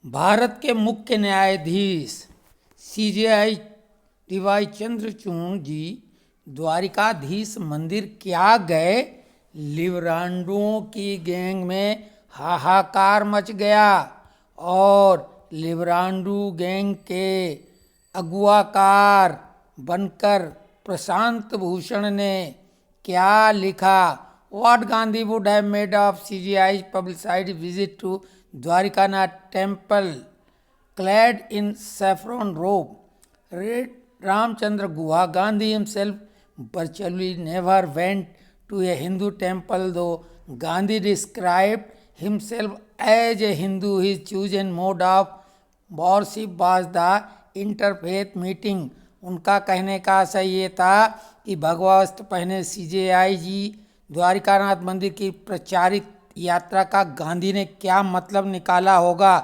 भारत के मुख्य न्यायाधीश सीजेआई डी.वाई. चंद्रचूड़ जी द्वारिकाधीश मंदिर क्या गए? लिब्रांडुओं की गैंग में हाहाकार मच गया और लिब्रांडू गैंग के अगुआकार बनकर प्रशांत भूषण ने क्या लिखा? What Gandhi would have made of CGI's publicized visit to Dwarikanath temple clad in saffron robe? Read Ramchandra Guha. Gandhi himself virtually never went to a Hindu temple, though Gandhi described himself as a Hindu. His chosen mode of worship was the interfaith meeting. उनका कहने का आशय ये था कि भगवा वस्त्र पहने सीजेआई जी द्वारिकानाथ मंदिर की प्रचारित यात्रा का गांधी ने क्या मतलब निकाला होगा।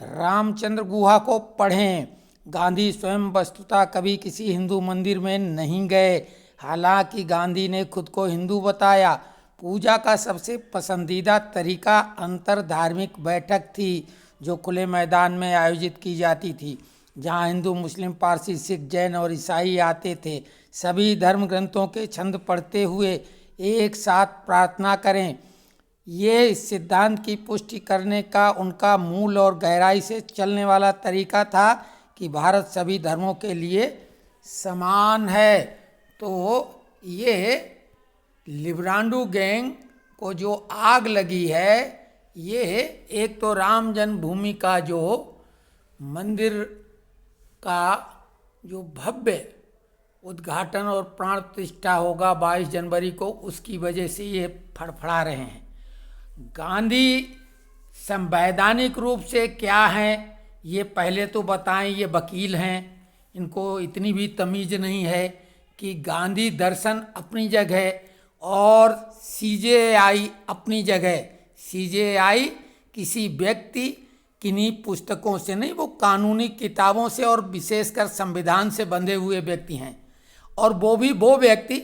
रामचंद्र गुहा को पढ़ें। गांधी स्वयं वस्तुतः कभी किसी हिंदू मंदिर में नहीं गए, हालांकि गांधी ने खुद को हिंदू बताया। पूजा का सबसे पसंदीदा तरीका अंतर धार्मिक बैठक थी जो खुले मैदान में आयोजित की जाती थी, जहां हिंदू, मुस्लिम, पारसी, सिख, जैन और ईसाई आते थे। सभी धर्म ग्रंथों के छंद पढ़ते हुए एक साथ प्रार्थना करें। ये इस सिद्धांत की पुष्टि करने का उनका मूल और गहराई से चलने वाला तरीका था कि भारत सभी धर्मों के लिए समान है। तो ये लिब्रांडू गैंग को जो आग लगी है, ये एक तो राम जन्मभूमि का जो मंदिर का जो भव्य उद्घाटन और प्राण प्रतिष्ठा होगा 22 जनवरी को, उसकी वजह से ये फड़फड़ा रहे हैं। गांधी संवैधानिक रूप से क्या हैं ये पहले तो बताएं। ये वकील हैं, इनको इतनी भी तमीज़ नहीं है कि गांधी दर्शन अपनी जगह और सीजेआई अपनी जगह। सीजेआई किसी व्यक्ति किन्हीं पुस्तकों से नहीं, वो कानूनी किताबों से और विशेषकर संविधान से बंधे हुए व्यक्ति हैं। और वो भी वो व्यक्ति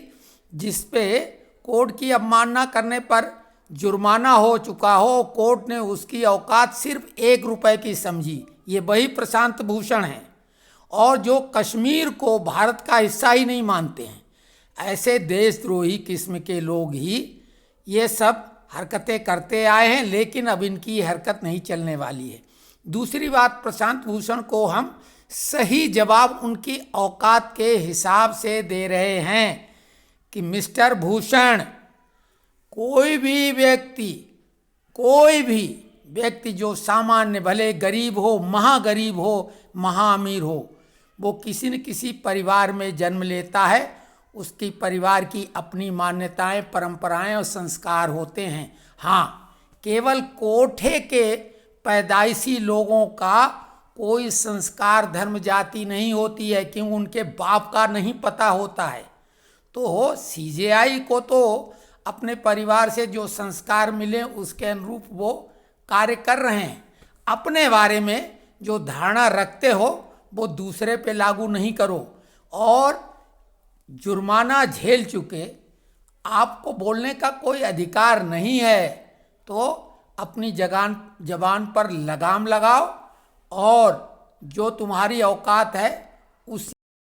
जिस पे कोर्ट की अवमानना करने पर जुर्माना हो चुका हो, कोर्ट ने उसकी औकात सिर्फ 1 रुपए की समझी, ये वही प्रशांत भूषण हैं। और जो कश्मीर को भारत का हिस्सा ही नहीं मानते हैं, ऐसे देशद्रोही किस्म के लोग ही ये सब हरकतें करते आए हैं, लेकिन अब इनकी हरकत नहीं चलने वाली है। दूसरी बात, प्रशांत भूषण को हम सही जवाब उनकी औकात के हिसाब से दे रहे हैं कि मिस्टर भूषण, कोई भी व्यक्ति जो सामान्य, भले गरीब हो, महागरीब हो, महाअमीर हो, वो किसी न किसी परिवार में जन्म लेता है। उसकी परिवार की अपनी मान्यताएं, परंपराएं और संस्कार होते हैं। हाँ, केवल कोठे के पैदाइशी लोगों का कोई संस्कार, धर्म, जाति नहीं होती है, क्योंकि उनके बाप का नहीं पता होता है। तो सीजेआई को तो अपने परिवार से जो संस्कार मिले उसके अनुरूप वो कार्य कर रहे हैं। अपने बारे में जो धारणा रखते हो वो दूसरे पे लागू नहीं करो। और जुर्माना झेल चुके आपको बोलने का कोई अधिकार नहीं है, तो अपनी जबान पर लगाम लगाओ और जो तुम्हारी औकात है उस